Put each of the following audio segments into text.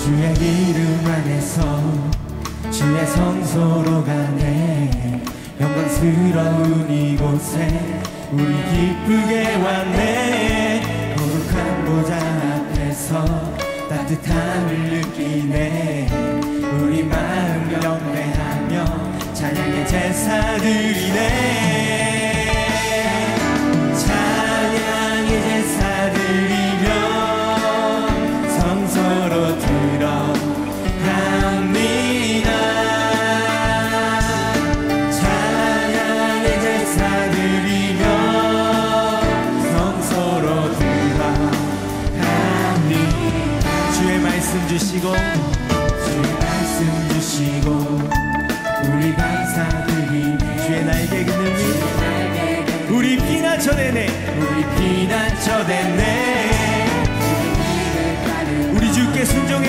주의 이름 안에서 주의 성소로 가네. 영광스러운 이곳에 우리 기쁘게 왔네. 거룩한 보좌 앞에서 따뜻함을 느끼네. 우리 마음 경배하며 찬양의 제사 드리네. 찬양의 제사 드리며 성소로 들어갑니다. 찬양의 제사 드리며 성소로 들어갑니다. 주의 말씀 주시고 주의 말씀 주시고 우리 감사드리네. 주의 날개 그늘이 우리 피난처되네. 우리 피난처되네. 우리 주께 순종해.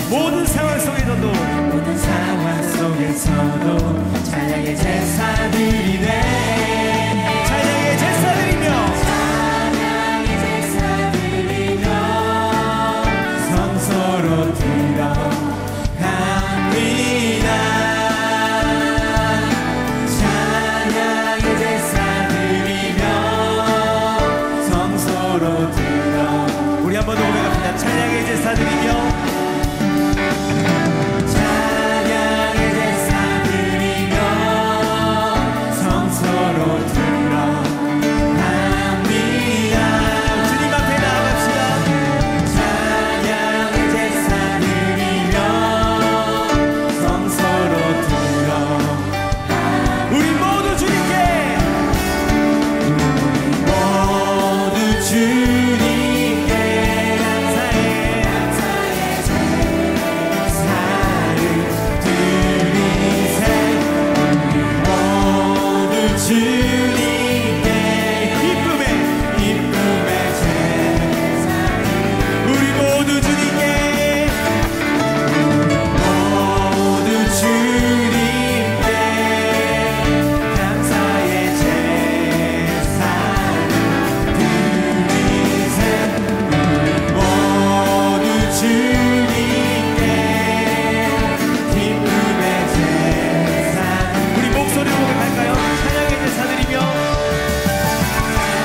모든 상황 속에서도 찬양의 제사 드리네. 찬양의 제사 드리며 성소로 들어갑니다. 찬양의 제사 드리며 성소로 들어. 우리 한 번 더 고백합니다. 찬양의 제사 드리며 찬양의 제사 드리며 성소로 들어갑니다. 주님 앞에 나아갑시다. 찬양의 제사 드리며 성소로 들어갑니다. 우리 모두 주님께 모두 주님께 감사의 제사를 드리세. 모두 주님께 기쁨의 제사. 우리 모두 주님께 모두 주님께 감사의 제사를 드리세. 모두 주님께 기쁨의 제사. 우리 목소리로 고백할까요? 찬양의 제사 드리며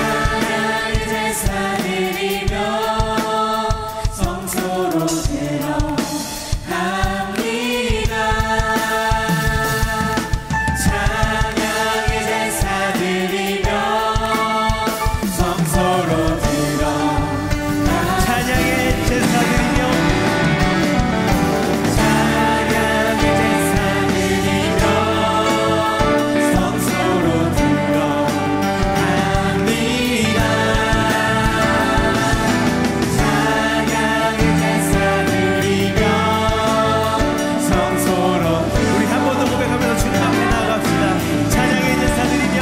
찬양의 제사 드리며 성소로 들어갑니다. 찬양의 제사 드리며 성소로 들어갑니다. 찬양의 제사 드리며 찬양의 제사 드리며 성소로 들어갑니다. 찬양의 제사 드리며 성소로. 우리 한 번 더 고백하면서 주님 앞에 나아갑시다. 찬양의 제사 드리며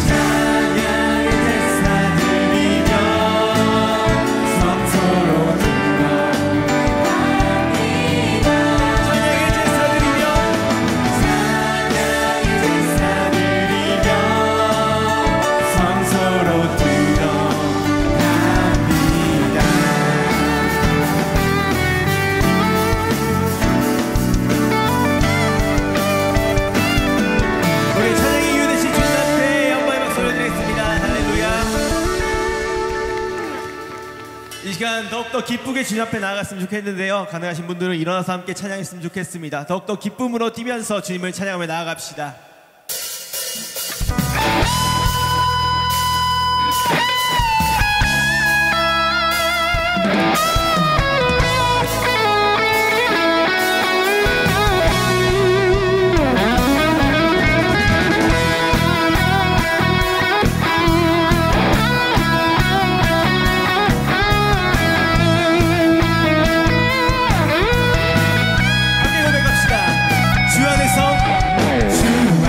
찬양의 제사 드리며 성소로 들어갑니다. 찬양의 제사 드리며 찬양의 제사 드리며 성소로 들어갑니다. 우리 찬양의 이유 되신 주님 앞에 영광의 박수를 드리겠습니다. 할렐루야. 이 시간 더욱더 기쁘게 주님 앞에 나아갔으면 좋겠는데요, 가능하신 분들은 일어나서 함께 찬양했으면 좋겠습니다. 더욱더 기쁨으로 뛰면서 주님을 찬양하며 나아갑시다. 함께 고백합시다. 주 안에서 주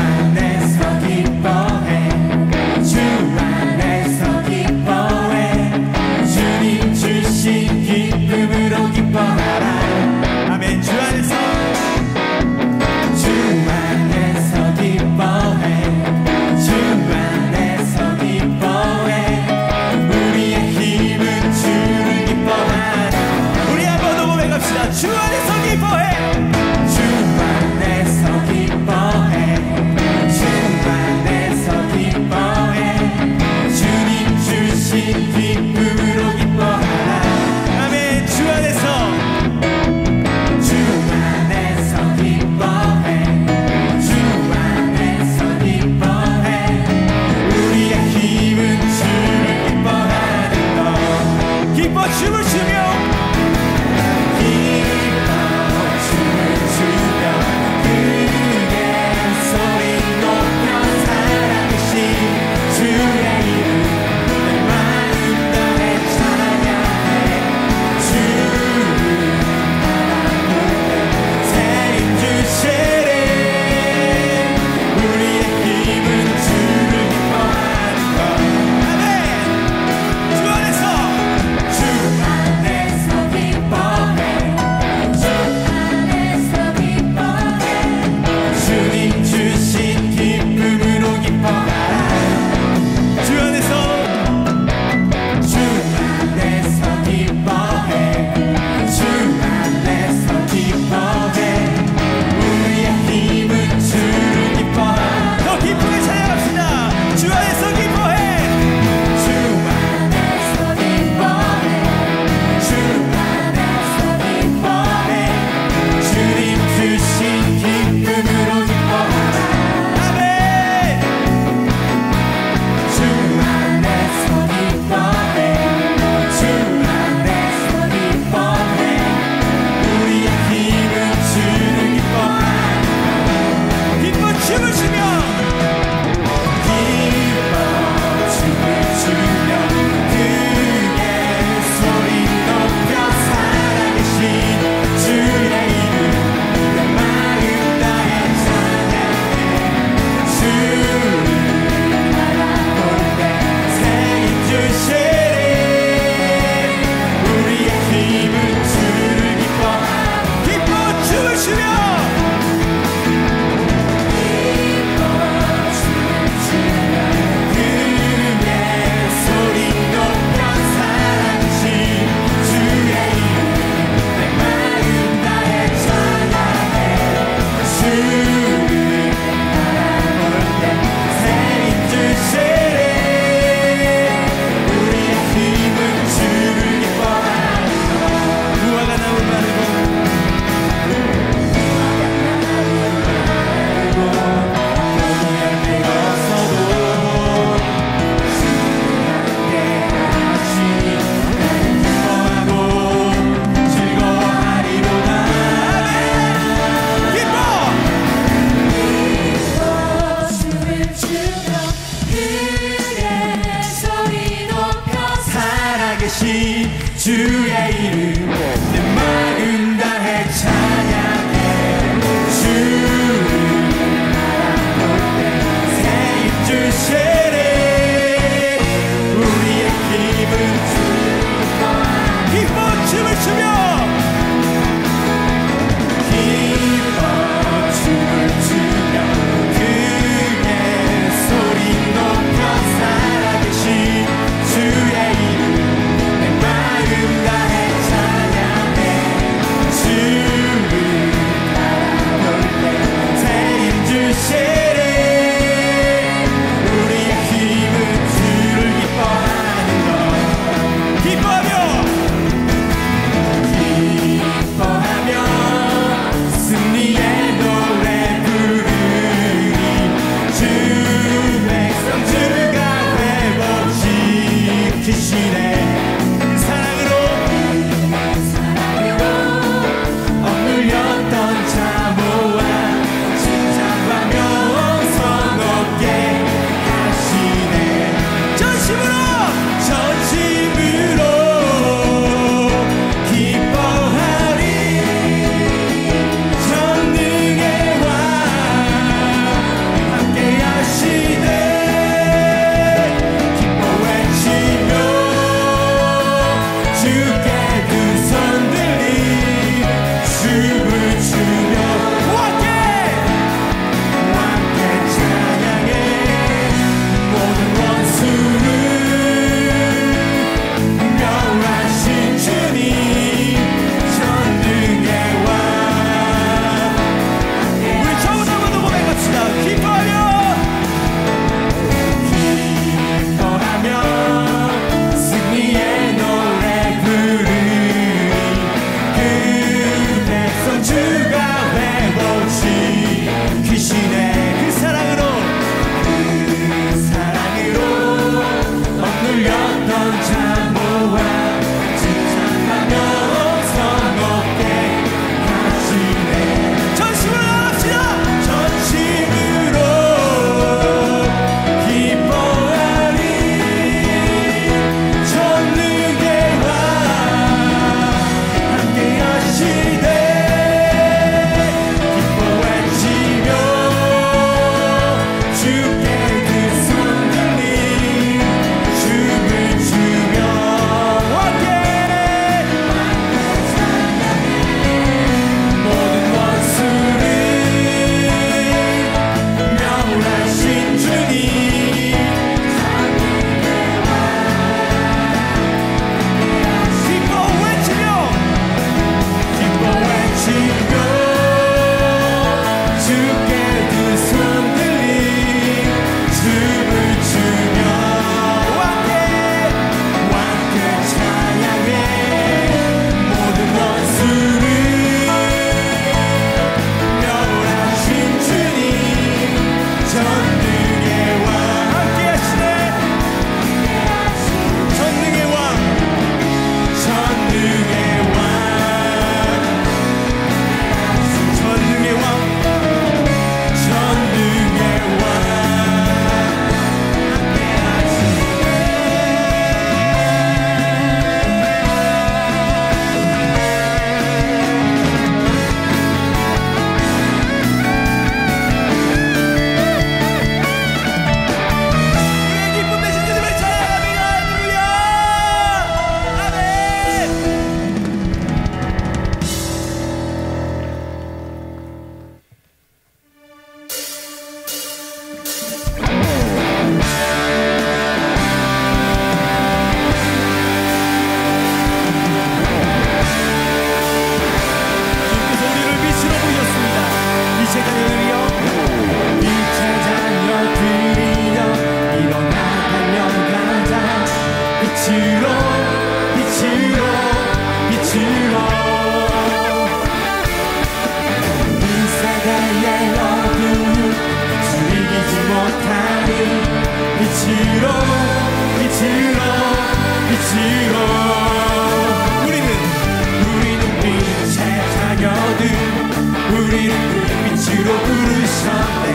빛으로 부르셨네.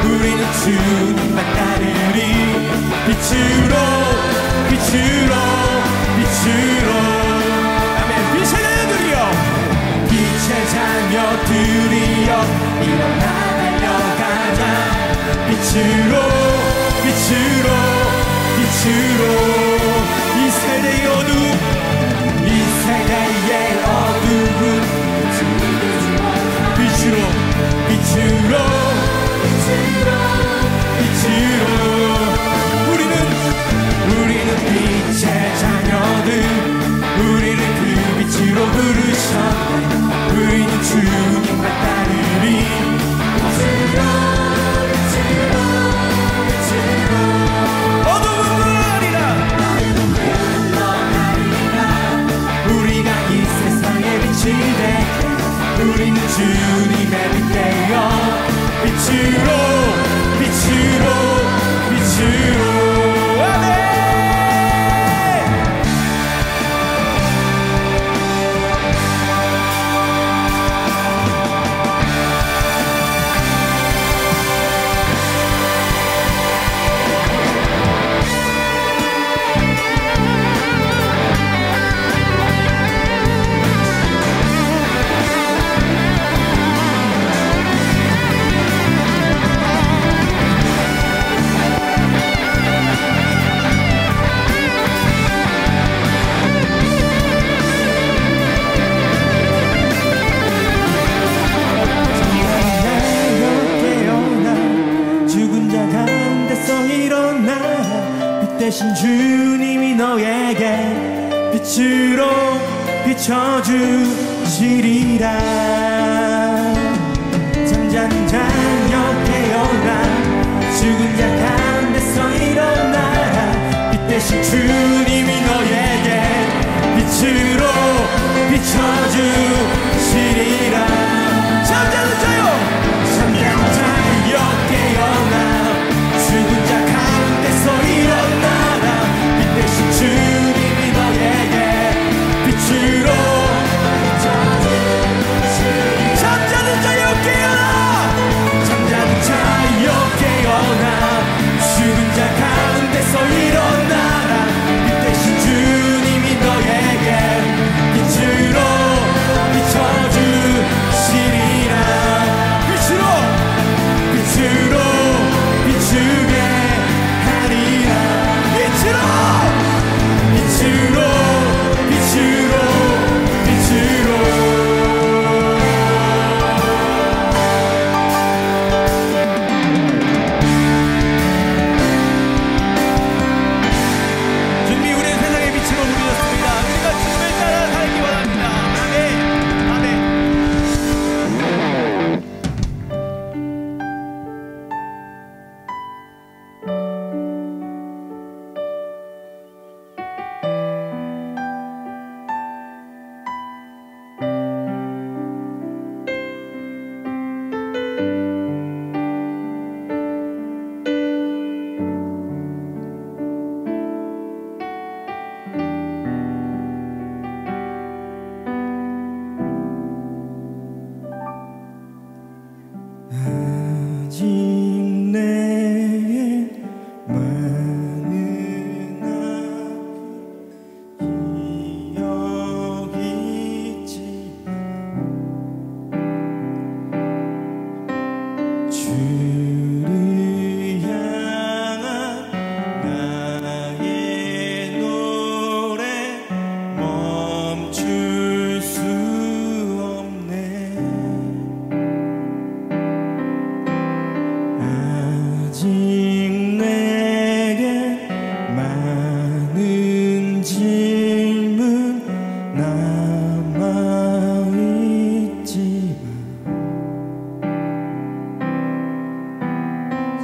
우리는 주님만 따르리. 빛으로 빛으로 빛으로 아멘. 빛의 자녀들이여 빛의 자녀들이여 일어나 달려가자. 빛으로 빛으로 빛으로 이 세대의 어둠 이 세대의 어둠은 빛으로 빛으로 빛으로 빛으로 우리는 빛의 자녀들. 우리는 그 빛으로 부르셨네. 우리는 주님만 따르리. 빛으로 빛으로 빛으로 어둠은 물러가리라. 우리가 이 세상의 빛이 되게 우리는 주님의 빛 되어 빛으로 빛으로 빛으로 아멘. 대신 주님이 너에게 빛으로 비춰주시리라. 잠자는 자녀 깨어나 죽은 자 가운데서 일어나라. 빛 대신 주님이 너에게 빛으로 비춰주시리라. 잠자는 자여 잠자는 자여 깨어나 죽은 자 가운데서 일어나라. 빛 대신 주님이 너에게 빛으로 잠자는 자여 깨어나 잠자는 자여 깨어나 죽은 자 가운데서 일어나라. 빛 대신 주님이 너에게 빛으로 비춰주시리라. 빛으로 빛으로 비추게 하리라. 빛으로 빛으로 빛으로 빛으로 주님이 우리의 세상의 빛으로 부르셨습니다. 우리가 주님을 따라 살기 원합니다. 아멘 아멘. 아직 내게 많은 아픔 기억이지만 주를 향한 나의 노래 멈출 수 없네. 아직 내게 많은 질문 남아있지만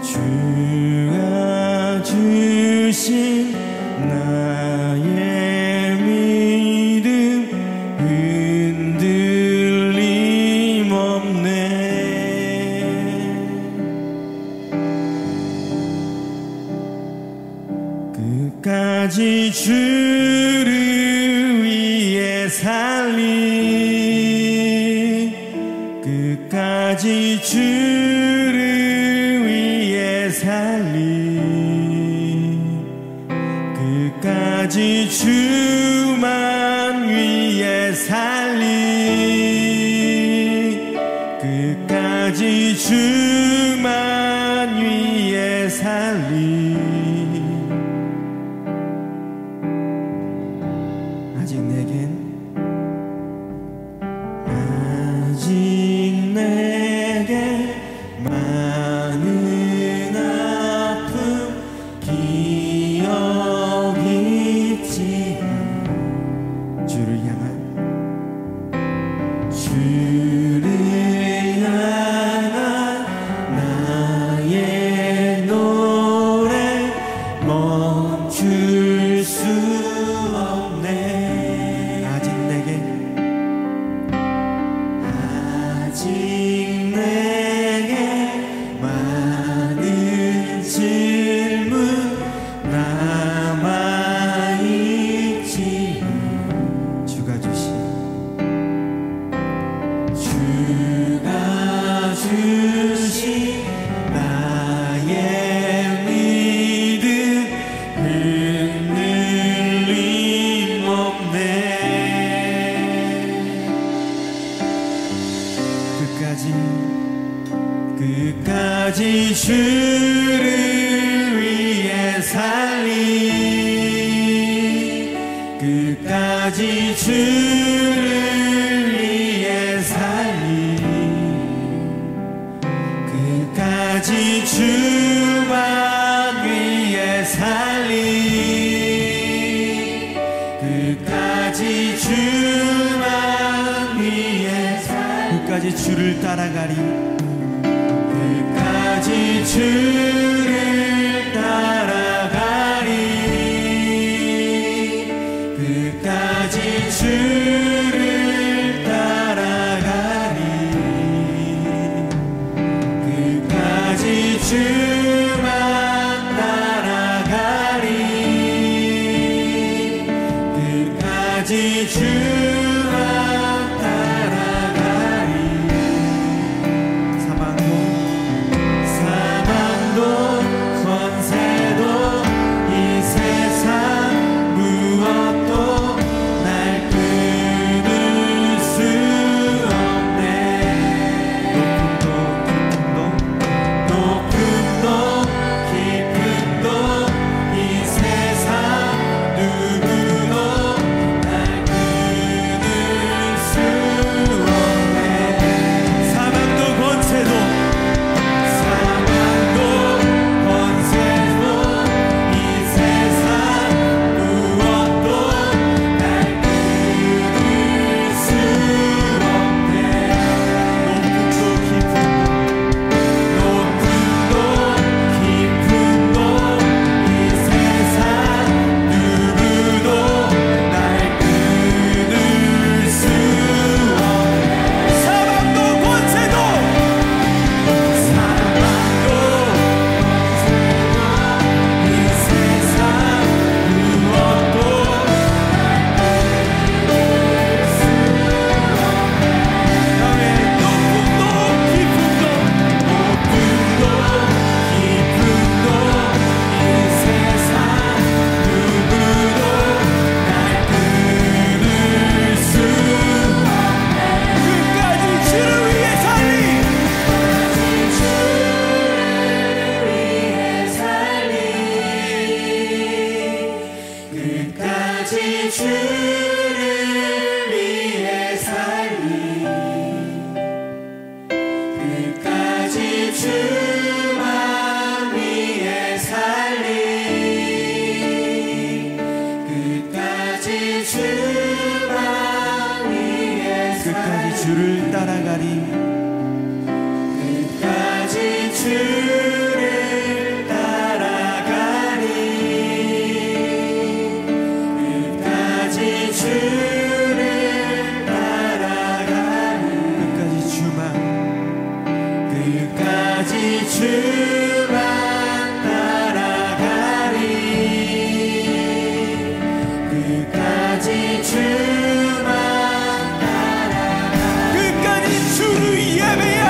주가 주신 나의 믿음 흔들림 없네. 끝까지 주를 위해 살리 끝까지 주를 위해 살리 끝까지 주만 위해 살리 끝까지 주만 위해 살리 아직 내게 많은 아픔 기억 있지만 주를 향한 나의 노래 멈출 수 없네. 아직 내게 많은 질문 남아있지. 주가 주신 나의 믿음 흔들림 없네. 끝까지 주를 위해 살리 끝까지 주를 위해 살리 끝까지 주만 위해 살리 끝까지 주만 위해 살리 끝까지 주를 따라가리 끝까지 주를 따라가리 끝까지 주를 따라가리 끝까지 주만 따라가리 끝까지 주만 따라가리 사망도 권세도 이 세상 무엇도 날 끊을 수 없네. 높음도 깊음도 이 세상 누구도 날 끊을 수 없네. 사망도 권세도 이 세상 무엇도 날 끊을 수 없네. 높음도 깊음도 이 세상 누구도 날 끊을 수 없네. 사망도 권세도 이 세상 무엇도 끝까지 주를 위해 살리 끝까지 주만 위해 살리 끝까지 주만 위해 살리 끝까지 주를 따라가리 끝까지 주를 따라가리 끝까지 주를 따라가리 끝까지 주만 따라가리 끝까지 주만 따라가리 끝까지 주를 예배하리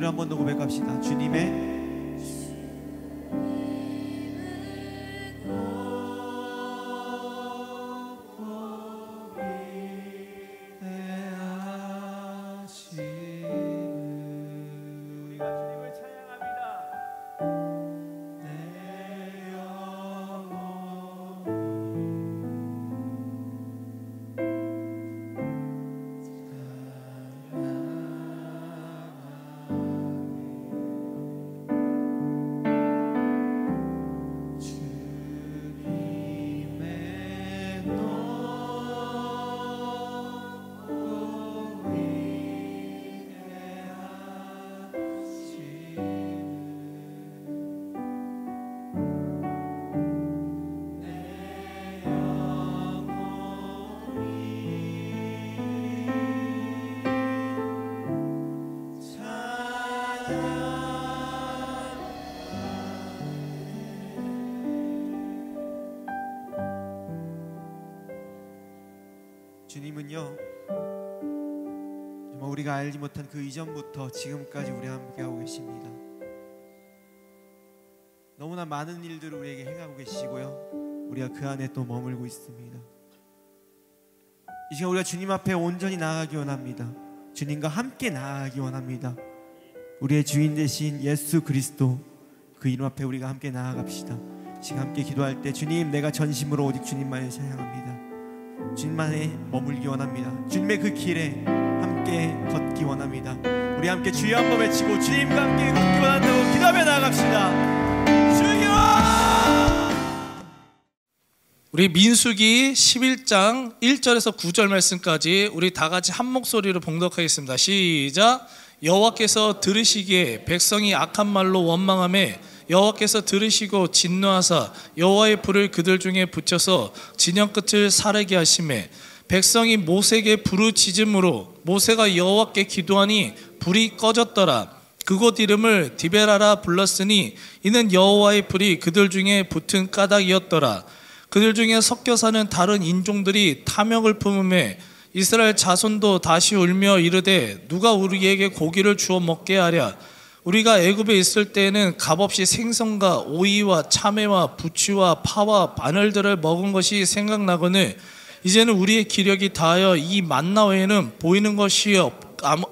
목소리 한 번 더 고백합시다. 주님의 주님은요, 정말 우리가 알지 못한 그 이전부터 지금까지 우리와 함께하고 계십니다. 너무나 많은 일들을 우리에게 행하고 계시고요, 우리가 그 안에 또 머물고 있습니다. 이 시간 우리가 주님 앞에 온전히 나아가기 원합니다. 주님과 함께 나아가기 원합니다. 우리의 주인 되신 예수 그리스도, 그 이름 앞에 우리가 함께 나아갑시다. 지금 함께 기도할 때 주님, 내가 전심으로 오직 주님만을 찬양합니다. 주님만에 머물기 원합니다. 주님의 그 길에 함께 걷기 원합니다. 우리 함께 주여 한번 외치고 주님과 함께 걷기 원한다고 기도하며 나아갑시다. 주여! 우리 민수기 11장 1절에서 9절 말씀까지 우리 다 같이 한 목소리로 봉독하겠습니다. 시작. 여호와께서 들으시기에 백성이 악한 말로 원망하매 여호와께서 들으시고 진노하사 여호와의 불을 그들 중에 붙여서 진영 끝을 사르게 하시매 백성이 모세에게 부르짖음으로 모세가 여호와께 기도하니 불이 꺼졌더라. 그곳 이름을 디베라라 불렀으니 이는 여호와의 불이 그들 중에 붙은 까닭이었더라. 그들 중에 섞여 사는 다른 인종들이 탐욕을 품음에 이스라엘 자손도 다시 울며 이르되 누가 우리에게 고기를 주어 먹게 하랴. 우리가 애굽에 있을 때에는 값없이 생선과 오이와 참외와 부추와 파와 바늘들을 먹은 것이 생각나거늘 이제는 우리의 기력이 다하여 이 만나 외에는 보이는 것이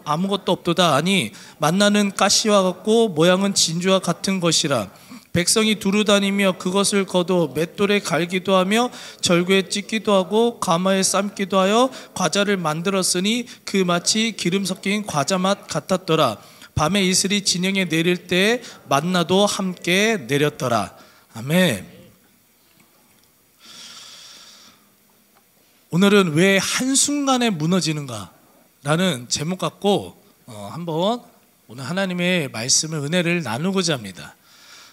아무것도 없도다. 아니 만나는 가시와 같고 모양은 진주와 같은 것이라. 백성이 두루 다니며 그것을 거둬 맷돌에 갈기도 하며 절구에 찢기도 하고 가마에 삶기도 하여 과자를 만들었으니 그 마치 기름 섞인 과자 맛 같았더라. 밤에 이슬이 진영에 내릴 때 만나도 함께 내렸더라. 아멘. 오늘은 왜 한순간에 무너지는가 라는 제목 갖고 한번 오늘 하나님의 말씀을 은혜를 나누고자 합니다.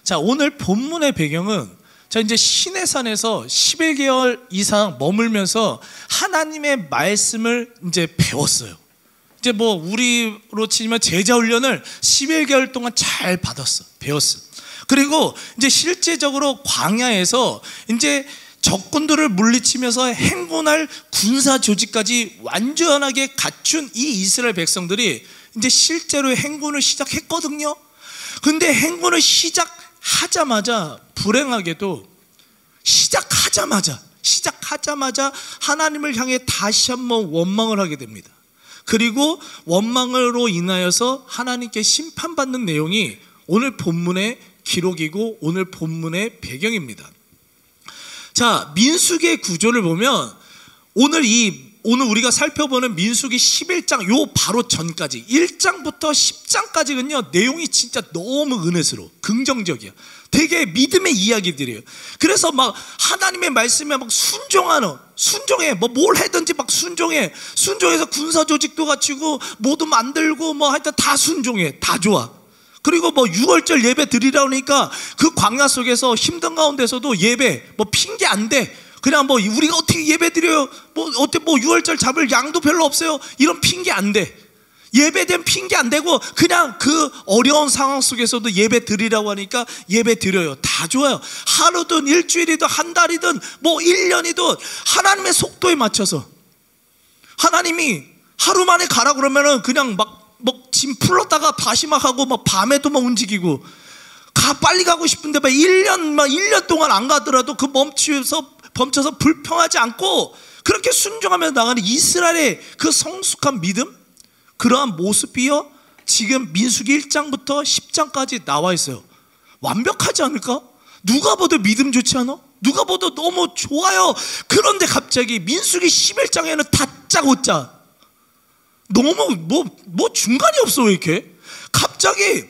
자, 오늘 본문의 배경은 자, 이제 시내산에서 11개월 이상 머물면서 하나님의 말씀을 이제 배웠어요. 이제 뭐 우리로 치면 제자 훈련을 11개월 동안 잘 받았어. 배웠어. 그리고 이제 실제적으로 광야에서 이제 적군들을 물리치면서 행군할 군사 조직까지 완전하게 갖춘 이 이스라엘 백성들이 이제 실제로 행군을 시작했거든요. 근데 행군을 시작하자마자 불행하게도 시작하자마자 하나님을 향해 다시 한번 원망을 하게 됩니다. 그리고 원망으로 인하여서 하나님께 심판받는 내용이 오늘 본문의 기록이고 오늘 본문의 배경입니다. 자, 민수기의 구조를 보면 오늘 우리가 살펴보는 민수기 11장 요 바로 전까지 1장부터 10장까지는요 내용이 진짜 너무 은혜스러워, 긍정적이야. 되게 믿음의 이야기들이에요. 그래서 막 하나님의 말씀에 막 순종해. 뭘 하든지 막 순종해서 군사 조직도 갖추고 뭐도 만들고 뭐 하여튼 다 순종해. 다 좋아. 그리고 뭐 6월절 예배 드리라고 하니까 그 광야 속에서 힘든 가운데서도 예배 뭐 핑계 안 돼. 그냥 뭐 우리가 어떻게 예배 드려요? 뭐 6월절 잡을 양도 별로 없어요. 이런 핑계 안 돼. 예배된 핑계 안 되고 그냥 그 어려운 상황 속에서도 예배 드리라고 하니까 예배 드려요. 다 좋아요. 하루든 일주일이든 한 달이든 뭐 1년이든 하나님의 속도에 맞춰서 하나님이 하루 만에 가라 그러면은 그냥 막 짐 풀렀다가 다시 막 하고 막 밤에도 막 움직이고 빨리 가고 싶은데 막 1년 동안 안 가더라도 그 멈춰서 불평하지 않고 그렇게 순종하며 나가는 이스라엘의 그 성숙한 믿음, 그러한 모습이요 지금 민수기 1장부터 10장까지 나와 있어요. 완벽하지 않을까? 누가 봐도 믿음 좋지 않아? 누가 봐도 너무 좋아요. 그런데 갑자기 민수기 11장에는 다짜고짜 너무 뭐 중간이 없어. 왜 이렇게 갑자기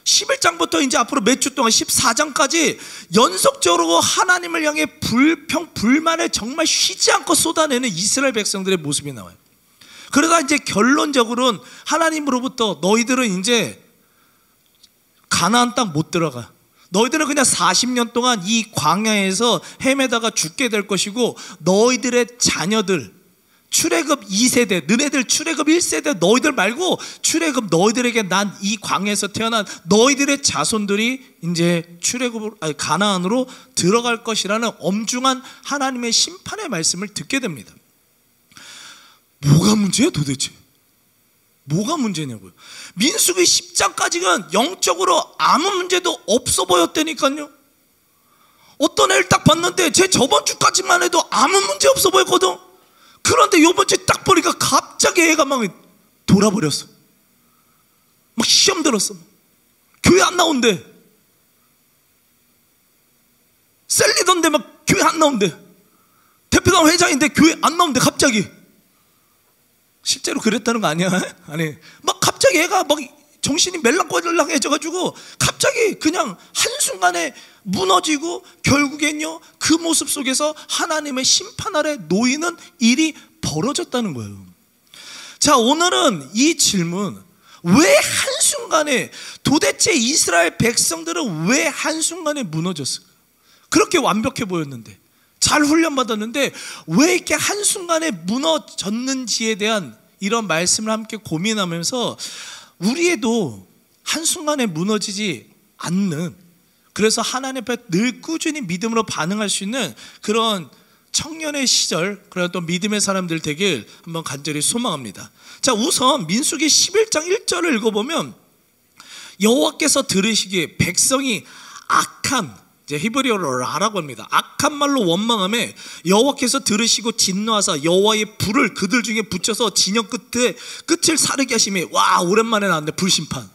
11장부터 이제 앞으로 몇 주 동안 14장까지 연속적으로 하나님을 향해 불만을 정말 쉬지 않고 쏟아내는 이스라엘 백성들의 모습이 나와요. 그러다 이제 결론적으로는 하나님으로부터 너희들은 이제 가나안 땅 못 들어가. 너희들은 그냥 40년 동안 이 광야에서 헤매다가 죽게 될 것이고 너희들의 자녀들 출애굽 2세대, 너희들 출애굽 1세대 너희들 말고 출애굽 너희들에게 난 이 광야에서 태어난 너희들의 자손들이 이제 가나안으로 들어갈 것이라는 엄중한 하나님의 심판의 말씀을 듣게 됩니다. 뭐가 문제야 도대체? 뭐가 문제냐고요. 민수기 10장까지는 영적으로 아무 문제도 없어 보였다니까요. 어떤 애를 딱 봤는데 제 저번 주까지만 해도 아무 문제 없어 보였거든. 그런데 요번 주에 딱 보니까 갑자기 애가 막 돌아버렸어. 막 시험 들었어. 교회 안 나온대. 셀리던데 막 교회 안 나온대. 대표단 회장인데 교회 안 나온대 갑자기. 실제로 그랬다는 거 아니야? 아니, 막 갑자기 애가 막 정신이 멜랑꼴랑해져가지고 갑자기 그냥 한순간에 무너지고 결국엔요 그 모습 속에서 하나님의 심판 아래 놓이는 일이 벌어졌다는 거예요. 자, 오늘은 이 질문, 왜 한순간에 도대체 이스라엘 백성들은 왜 한순간에 무너졌을까? 그렇게 완벽해 보였는데 잘 훈련받았는데 왜 이렇게 한순간에 무너졌는지에 대한 이런 말씀을 함께 고민하면서 우리에도 한순간에 무너지지 않는, 그래서 하나님 앞에 늘 꾸준히 믿음으로 반응할 수 있는 그런 청년의 시절, 그런 또 믿음의 사람들 되길 한번 간절히 소망합니다. 자, 우선 민수기 11장 1절을 읽어보면 여호와께서 들으시기에 백성이 악한, 이제 히브리어로 라라고 합니다. 악한 말로 원망하며 여호와께서 들으시고 진노하사 여호와의 불을 그들 중에 붙여서 진영 끝을 사르게 하시며, 와, 오랜만에 나왔네. 불심판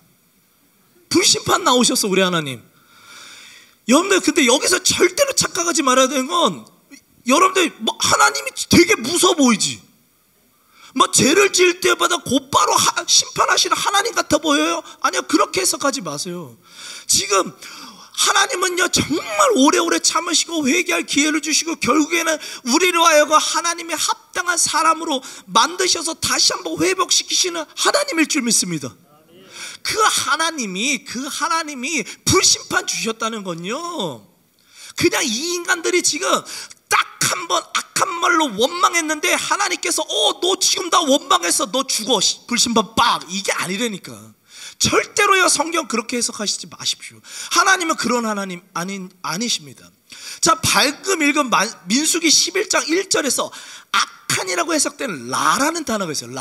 나오셨어 우리 하나님. 여러분들 근데 여기서 절대로 착각하지 말아야 되는 건, 여러분들 뭐 하나님이 되게 무서워 보이지, 뭐 죄를 지을 때마다 곧바로 심판하시는 하나님 같아 보여요? 아니요, 그렇게 해석하지 마세요. 지금 하나님은요 정말 오래오래 참으시고 회개할 기회를 주시고 결국에는 우리로 하여금 하나님의 합당한 사람으로 만드셔서 다시 한번 회복시키시는 하나님일 줄 믿습니다. 그 하나님이 불심판 주셨다는 건요, 그냥 이 인간들이 지금 딱 한 번 악한 말로 원망했는데 하나님께서 너 지금 나 원망했어, 너 죽어, 불심판 빡, 이게 아니라니까. 절대로요 성경 그렇게 해석하시지 마십시오. 하나님은 그런 하나님 아니십니다. 자, 밝금 읽은 민수기 11장 1절에서 악한이라고 해석된 라라는 단어가 있어요.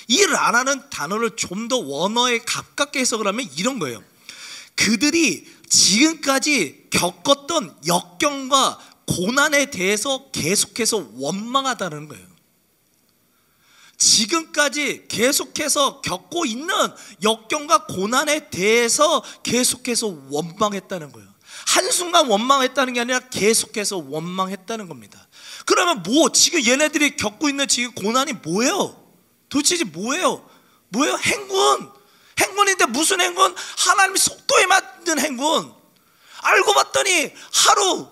이 라라는 단어를 좀 더 원어에 가깝게 해석을 하면 이런 거예요. 그들이 지금까지 겪었던 역경과 고난에 대해서 계속해서 원망하다는 거예요. 지금까지 계속해서 겪고 있는 역경과 고난에 대해서 계속해서 원망했다는 거예요. 한순간 원망했다는 게 아니라 계속해서 원망했다는 겁니다. 그러면 지금 얘네들이 겪고 있는 지금 고난이 뭐예요? 도대체 뭐예요? 행군인데 무슨 행군? 하나님의 속도에 맞는 행군. 알고 봤더니 하루,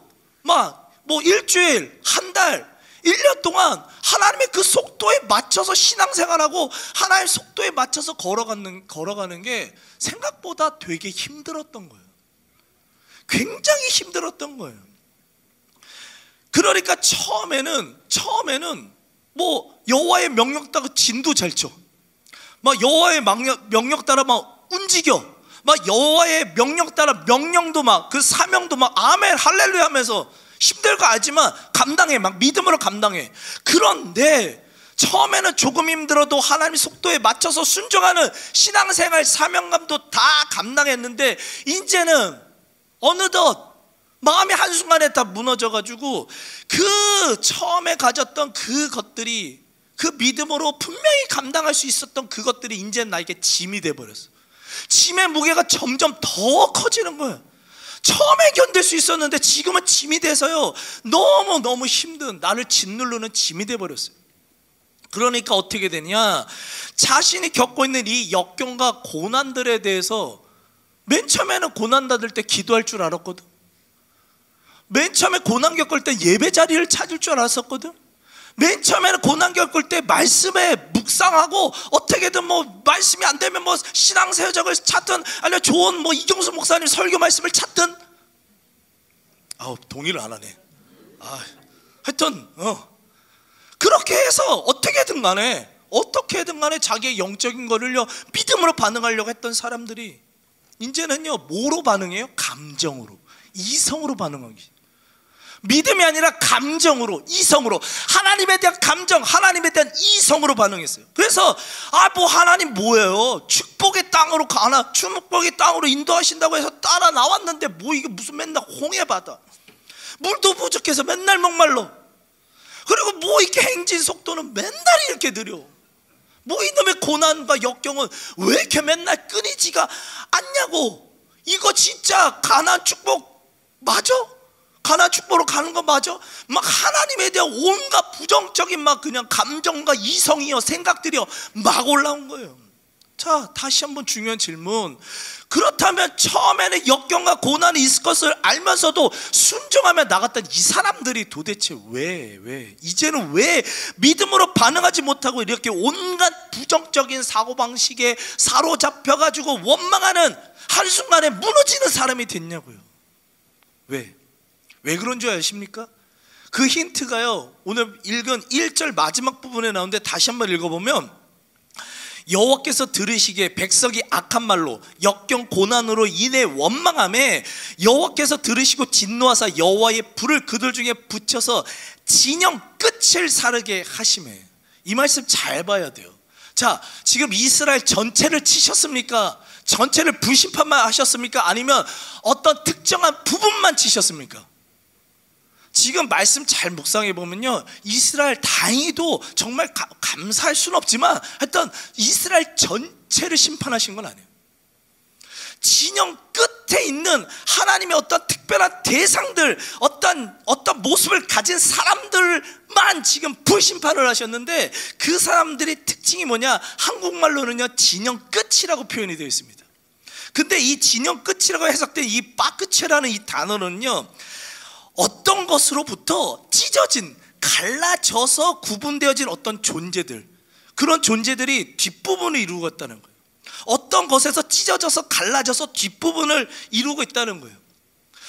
일주일, 한 달, 1년 동안 하나님의 그 속도에 맞춰서 신앙생활하고 하나님의 속도에 맞춰서 걸어가는 게 생각보다 되게 힘들었던 거예요. 굉장히 힘들었던 거예요. 그러니까 처음에는 여호와의 명령 따라 진도 잘 쳐, 여호와의 명령 따라 움직여, 여호와의 명령 따라 명령도 그 사명도 아멘 할렐루야 하면서 힘들 거 알지만 감당해, 믿음으로 감당해. 그런데 처음에는 조금 힘들어도 하나님 속도에 맞춰서 순종하는 신앙생활 사명감도 다 감당했는데 이제는 어느덧 마음이 한순간에 다 무너져가지고 그 처음에 가졌던 그것들이, 그 믿음으로 분명히 감당할 수 있었던 그것들이 이제 나에게 짐이 돼버렸어. 짐의 무게가 점점 더 커지는 거예요. 처음에 견딜 수 있었는데 지금은 짐이 돼서요, 너무너무 힘든, 나를 짓누르는 짐이 돼버렸어요. 그러니까 어떻게 되냐, 자신이 겪고 있는 이 역경과 고난들에 대해서 맨 처음에는 고난 받을 때 기도할 줄 알았거든. 맨 처음에 고난 겪을 때 예배 자리를 찾을 줄 알았었거든. 맨 처음에는 고난 겪을 때 말씀에 묵상하고 어떻게든 뭐 말씀이 안 되면 뭐 신앙세적을 찾든 아니면 좋은 뭐 이경수 목사님 설교 말씀을 찾든. 동의를 안 하네. 하여튼 그렇게 해서 어떻게든 간에 자기의 영적인 거를요 믿음으로 반응하려고 했던 사람들이 이제는요 뭐로 반응해요? 감정으로, 이성으로 반응하기. 믿음이 아니라 감정으로, 이성으로, 하나님에 대한 감정, 하나님에 대한 이성으로 반응했어요. 그래서 뭐 하나님 뭐예요? 축복의 땅으로 가나, 축복의 땅으로 인도하신다고 해서 따라 나왔는데 뭐 이게 무슨 맨날 홍해바다, 물도 부족해서 맨날 목말로, 그리고 뭐 이렇게 행진 속도는 맨날 이렇게 느려, 뭐 이놈의 고난과 역경은 왜 이렇게 맨날 끊이지가 않냐고. 이거 진짜 가나안 축복 맞아? 가나안 축복으로 가는 거 맞아? 막 하나님에 대한 온갖 부정적인 막 그냥 감정과 이성이요, 생각들이요 막 올라온 거예요. 자, 다시 한번 중요한 질문. 그렇다면 처음에는 역경과 고난이 있을 것을 알면서도 순종하며 나갔던 이 사람들이 도대체 왜 이제는 왜 믿음으로 반응하지 못하고 이렇게 온갖 부정적인 사고방식에 사로잡혀가지고 원망하는, 한순간에 무너지는 사람이 됐냐고요. 왜 그런 줄 아십니까? 그 힌트가요 오늘 읽은 1절 마지막 부분에 나오는데 다시 한번 읽어보면, 여호와께서 들으시기에 백성이 악한 말로 역경 고난으로 인해 원망하며 여호와께서 들으시고 진노하사 여호와의 불을 그들 중에 붙여서 진영 끝을 사르게 하시매. 이 말씀 잘 봐야 돼요. 자, 지금 이스라엘 전체를 치셨습니까? 전체를 불심판만 하셨습니까? 아니면 어떤 특정한 부분만 치셨습니까? 지금 말씀 잘 묵상해 보면요, 이스라엘 다행히도 정말 감사할 수는 없지만 하여튼 이스라엘 전체를 심판하신 건 아니에요. 진영 끝에 있는 하나님의 어떤 특별한 대상들, 어떤 모습을 가진 사람들만 지금 불심판을 하셨는데, 그 사람들의 특징이 뭐냐, 한국말로는요 진영 끝이라고 표현이 되어 있습니다. 근데 이 진영 끝이라고 해석된 이 빠크체라는 이 단어는요, 어떤 것으로부터 찢어진, 갈라져서 구분되어진 어떤 존재들, 그런 존재들이 뒷부분을 이루고 있다는 거예요. 어떤 것에서 찢어져서 갈라져서 뒷부분을 이루고 있다는 거예요.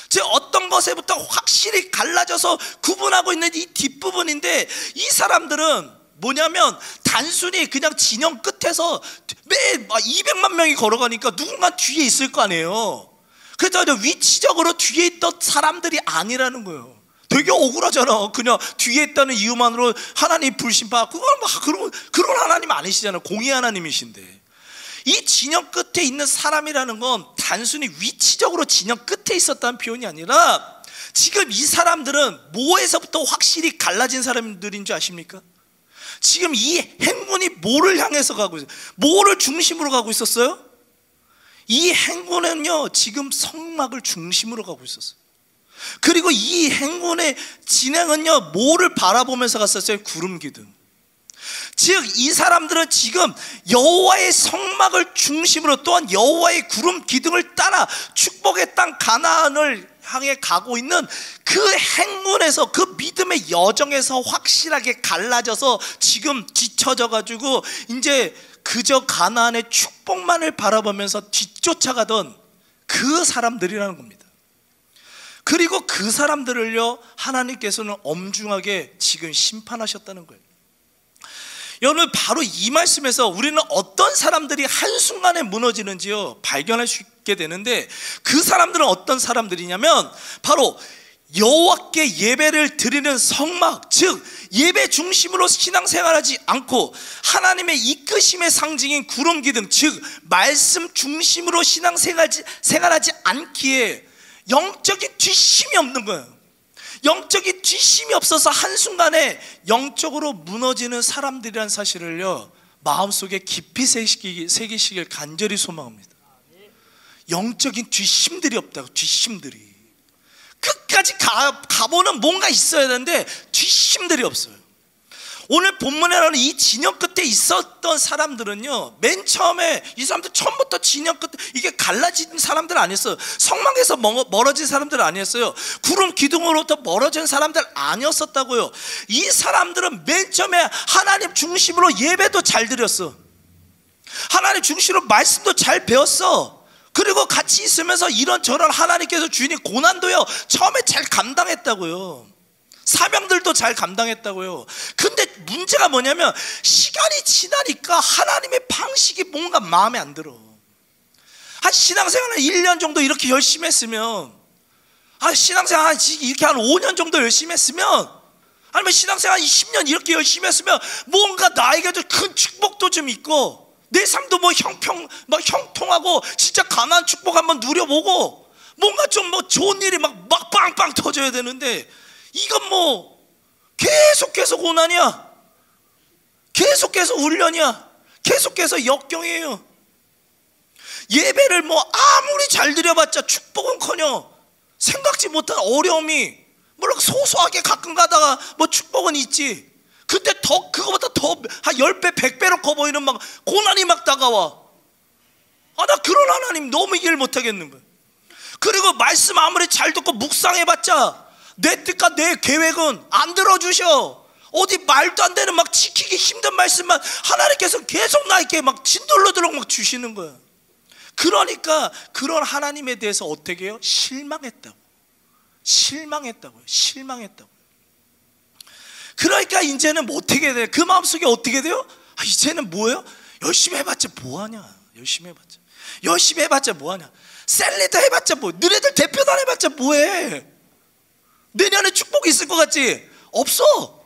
즉 어떤 것에부터 확실히 갈라져서 구분하고 있는 이 뒷부분인데, 이 사람들은 뭐냐면 단순히 그냥 진영 끝에서 매 200만 명이 걸어가니까 누군가 뒤에 있을 거 아니에요. 그래서 위치적으로 뒤에 있던 사람들이 아니라는 거예요. 되게 억울하잖아. 그냥 뒤에 있다는 이유만으로 하나님 불심파, 그런 하나님 아니시잖아요. 공의 하나님이신데. 이 진영 끝에 있는 사람이라는 건 단순히 위치적으로 진영 끝에 있었다는 표현이 아니라, 지금 이 사람들은 뭐에서부터 확실히 갈라진 사람들인 줄 아십니까? 지금 이 행군이 뭐를 향해서 가고 있어요? 뭐를 중심으로 가고 있었어요? 이 행군은요 지금 성막을 중심으로 가고 있었어요. 그리고 이 행군의 진행은요 뭐를 바라보면서 갔었어요? 구름 기둥. 즉 이 사람들은 지금 여호와의 성막을 중심으로, 또한 여호와의 구름 기둥을 따라 축복의 땅 가나안을 향해 가고 있는 그 행군에서, 그 믿음의 여정에서 확실하게 갈라져서 지금 뒤처져 가지고 이제 그저 가나안의 축복만을 바라보면서 뒤쫓아가던 그 사람들이라는 겁니다. 그리고 그 사람들을요 하나님께서는 엄중하게 지금 심판하셨다는 거예요. 여러분, 바로 이 말씀에서 우리는 어떤 사람들이 한순간에 무너지는지요 발견할 수 있게 되는데, 그 사람들은 어떤 사람들이냐면 바로 여호와께 예배를 드리는 성막, 즉 예배 중심으로 신앙생활하지 않고 하나님의 이끄심의 상징인 구름 기둥, 즉 말씀 중심으로 신앙생활하지 않기에 영적인 뒷심이 없는 거예요. 영적인 뒷심이 없어서 한순간에 영적으로 무너지는 사람들이라는 사실을요, 마음속에 깊이 새기시길 간절히 소망합니다. 영적인 뒷심들이 없다고. 뒷심들이 끝까지 가보는 뭔가 있어야 되는데 뒷심들이 없어요. 오늘 본문에 나오는 이 진영 끝에 있었던 사람들은요, 맨 처음에 이 사람들 처음부터 진영 끝에 이게 갈라진 사람들 아니었어요. 성막에서 멀어진 사람들 아니었어요. 구름 기둥으로부터 멀어진 사람들 아니었었다고요. 이 사람들은 맨 처음에 하나님 중심으로 예배도 잘 드렸어. 하나님 중심으로 말씀도 잘 배웠어. 그리고 같이 있으면서 이런저런 하나님께서 주인 고난도요 처음에 잘 감당했다고요. 사명들도 잘 감당했다고요. 근데 문제가 뭐냐면 시간이 지나니까 하나님의 방식이 뭔가 마음에 안 들어. 한 신앙생활을 1년 정도 이렇게 열심히 했으면, 신앙생활 이렇게 한 5년 정도 열심히 했으면, 아니면 신앙생활 10년 이렇게 열심히 했으면 뭔가 나에게도 큰 축복도 좀 있고 내 삶도 뭐 형통하고 진짜 가나안 축복 한번 누려보고 뭔가 좀 좋은 일이 막 빵빵 터져야 되는데, 이건 계속해서 고난이야. 계속해서 훈련이야. 계속해서 역경이에요. 예배를 아무리 잘 드려봤자 축복은커녕 생각지 못한 어려움이, 물론 소소하게 가끔 가다가 축복은 있지. 근데 그거보다 더 한 10배 100배로 커 보이는 고난이 다가와. 나 그런 하나님 너무 이해를 못하겠는 거야. 그리고 말씀 아무리 잘 듣고 묵상해봤자 내 뜻과 내 계획은 안 들어주셔. 어디 말도 안 되는 지키기 힘든 말씀만 하나님께서 계속 나에게 진돌로도록 주시는 거야. 그러니까 그런 하나님에 대해서 어떻게 해요? 실망했다고요. 그러니까 이제는 어떻게 돼? 그 마음속에 어떻게 돼요? 이제는 뭐예요? 열심히 해봤자 뭐하냐. 열심히 해봤자 뭐하냐. 셀리더 해봤자 뭐, 너네들 대표단 해봤자 뭐해. 내년에 축복이 있을 것 같지? 없어.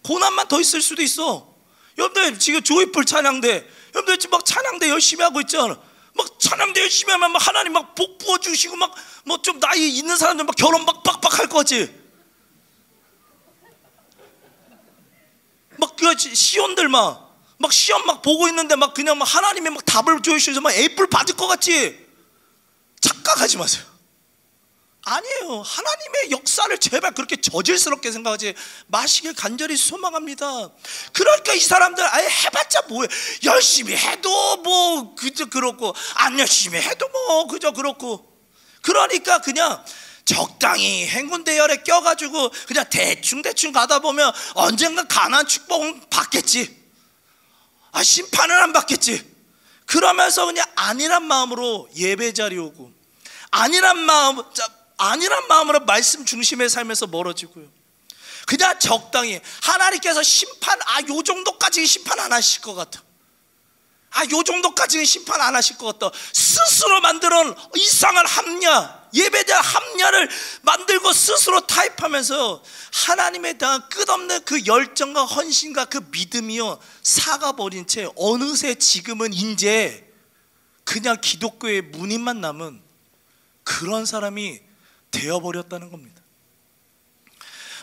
고난만 더 있을 수도 있어. 여러분들 지금 조이풀 찬양대, 여러분들 지금 찬양대 열심히 하고 있잖아. 찬양대 열심히 하면 하나님 복 부어주시고 좀 나이 있는 사람들 결혼 빡빡 할 것 같지? 그 시온들 시험 보고 있는데 그냥 하나님이 답을 주셔서 애플 받을 것 같지? 착각하지 마세요. 아니에요. 하나님의 역사를 제발 그렇게 저질스럽게 생각하지 마시길 간절히 소망합니다. 그러니까 이 사람들 해봤자 뭐해. 열심히 해도 그저 그렇고 안 열심히 해도 그저 그렇고. 그러니까 그냥 적당히 행군 대열에 껴가지고 그냥 대충 가다 보면 언젠가 가나안 축복은 받겠지. 심판은 안 받겠지. 그러면서 그냥 안일한 마음으로 예배 자리 오고 안일한 마음으로 말씀 중심의 삶에서 멀어지고요. 그냥 적당히 하나님께서 심판, 요 정도까지는 심판 안 하실 것 같아. 요 정도까지는 심판 안 하실 것 같다. 스스로 만들어 이상한 합리화, 예배에 대한 합리화를 만들고 스스로 타협하면서 하나님에 대한 끝없는 그 열정과 헌신과 그 믿음이요 사가버린 채 어느새 지금은 이제 그냥 기독교의 문인만 남은 그런 사람이 되어버렸다는 겁니다.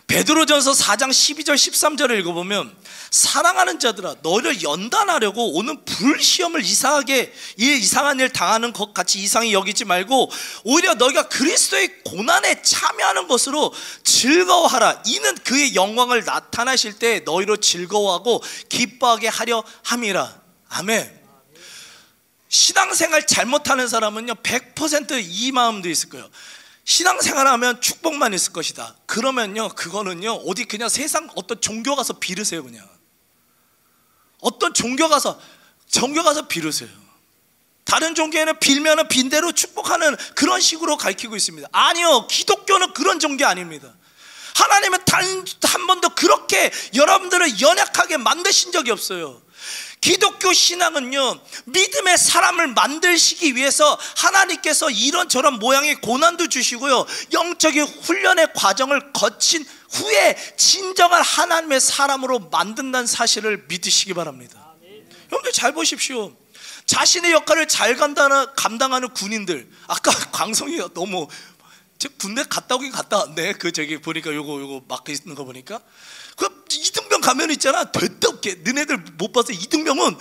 베드로전서 4장 12절 13절을 읽어보면, 사랑하는 자들아 너를 연단하려고 오는 불시험을 이상한 일 당하는 것 같이 이상히 여기지 말고 오히려 너희가 그리스도의 고난에 참여하는 것으로 즐거워하라. 이는 그의 영광을 나타나실 때 너희로 즐거워하고 기뻐하게 하려 함이라. 아멘. 신앙생활 잘못하는 사람은요 100% 이 마음도 있을 거예요. 신앙생활하면 축복만 있을 것이다. 그러면요 그거는요 어디 그냥 세상 어떤 종교 가서 빌으세요. 그냥 어떤 종교 가서 빌으세요. 다른 종교에는 빌면은 빈 대로 축복하는 그런 식으로 가르치고 있습니다. 아니요, 기독교는 그런 종교 아닙니다. 하나님은 단 한 번도 그렇게 여러분들을 연약하게 만드신 적이 없어요. 기독교 신앙은요, 믿음의 사람을 만드시기 위해서 하나님께서 이런저런 모양의 고난도 주시고요, 영적인 훈련의 과정을 거친 후에 진정한 하나님의 사람으로 만든다는 사실을 믿으시기 바랍니다. 여러분들 잘 보십시오. 자신의 역할을 잘 감당하는 군인들, 아까 광성이가 너무, 군대 갔다 오긴 갔다 왔네. 저기 보니까 요거 막혀 있는 거 보니까 그 이등병 가면 있잖아, 됐다 없게. 너네들 못 봐서 이등병은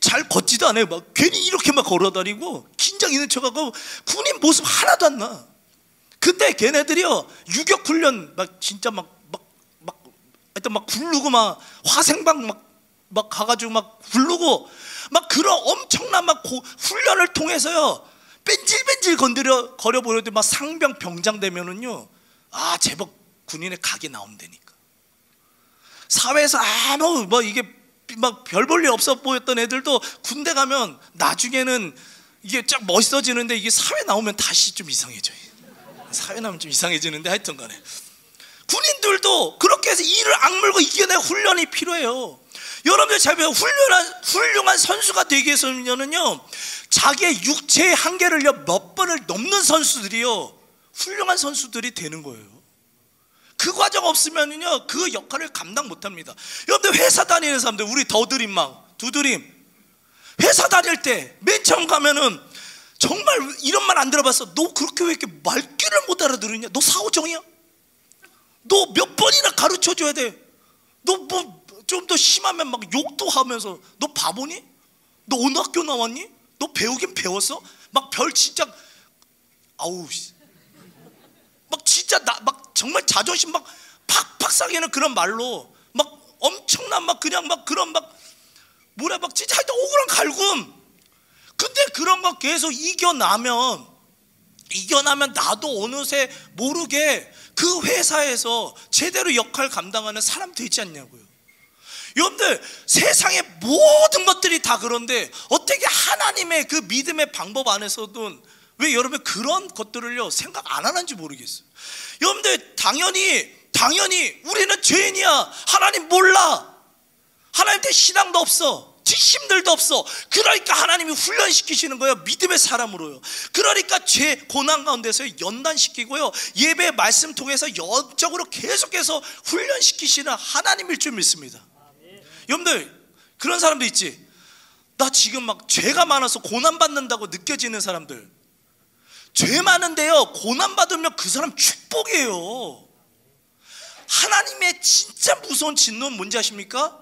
잘 걷지도 않아요. 막 괜히 이렇게 막 걸어다니고 긴장 있는 척하고 군인 모습 하나도 안 나. 근데 걔네들이요, 유격훈련 막 진짜 하여튼 막 굴르고 막 화생방 막 가가지고 막 굴르고 막 그런 엄청난 막 훈련을 통해서요, 뺀질뺀질 거려 보여도 막 상병 병장 되면은요, 제법 군인의 각이 나온다니까. 사회에서 아무 이게 막 별 볼 일 없어 보였던 애들도 군대 가면 나중에는 이게 쫙 멋있어지는데, 이게 사회 나오면 다시 좀 이상해져요. 사회 나오면 좀 이상해지는데, 하여튼 간에 군인들도 그렇게 해서 이를 악물고 이겨낼 훈련이 필요해요. 여러분들 잘 보세요. 훌륭한 선수가 되기 위해서는요, 자기의 육체의 한계를요 몇 번을 넘는 선수들이요, 훌륭한 선수들이 되는 거예요. 그 과정 없으면요 그 역할을 감당 못합니다. 여러분들 회사 다니는 사람들, 우리 두드림 회사 다닐 때 맨 처음 가면은 정말 이런 말 안 들어봤어. 너 그렇게 왜 이렇게 말귀를 못 알아들으냐? 너 사오정이야? 너 몇 번이나 가르쳐 줘야 돼? 너 뭐 좀 더 심하면 막 욕도 하면서, 너 바보니? 너 어느 학교 나왔니? 너 배우긴 배웠어? 막 별 진짜 막 진짜 막 정말 자존심 막 팍팍 상하는 그런 말로 막 엄청난 막 그냥 막 그런 막 진짜 하여튼 억울한 갈굼. 근데 그런 거 계속 이겨나면 나도 어느새 모르게 그 회사에서 제대로 역할 감당하는 사람 되지 않냐고요. 여러분들 세상의 모든 것들이 다 그런데 어떻게 하나님의 그 믿음의 방법 안에서도 왜 여러분 그런 것들을요 생각 안 하는지 모르겠어요. 여러분들 당연히 우리는 죄인이야. 하나님 몰라. 하나님한테 신앙도 없어. 지심들도 없어. 그러니까 하나님이 훈련시키시는 거예요. 믿음의 사람으로요. 그러니까 죄 고난 가운데서 연단시키고요, 예배 말씀 통해서 영적으로 계속해서 훈련시키시는 하나님일 줄 믿습니다. 여러분들 그런 사람도 있지. 나 지금 막 죄가 많아서 고난받는다고 느껴지는 사람들, 죄 많은데요 고난 받으면 그 사람 축복이에요. 하나님의 진짜 무서운 진노는 뭔지 아십니까?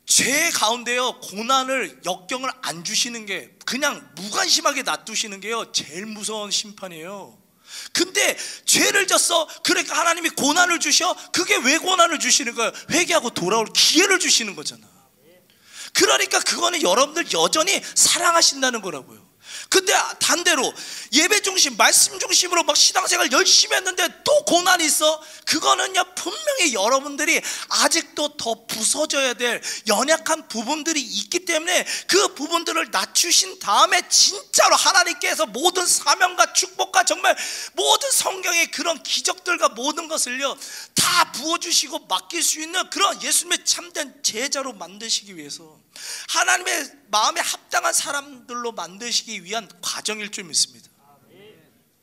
죄 가운데요 고난을 역경을 안 주시는 게, 그냥 무관심하게 놔두시는 게요 제일 무서운 심판이에요. 근데 죄를 졌어. 그러니까 하나님이 고난을 주셔. 그게 왜 고난을 주시는 거예요? 회개하고 돌아올 기회를 주시는 거잖아. 그러니까 그거는 여러분들 여전히 사랑하신다는 거라고요. 근데 반대로 예배 중심, 말씀 중심으로 막 신앙생활 열심히 했는데 또 고난이 있어. 그거는요 분명히 여러분들이 아직도 더 부서져야 될 연약한 부분들이 있기 때문에 그 부분들을 낮추신 다음에 진짜로 하나님께서 모든 사명과 축복과 정말 모든 성경의 그런 기적들과 모든 것을요 다 부어주시고 맡길 수 있는 그런 예수님의 참된 제자로 만드시기 위해서, 하나님의 마음에 합당한 사람들로 만드시기 위한 과정일 줄 믿습니다.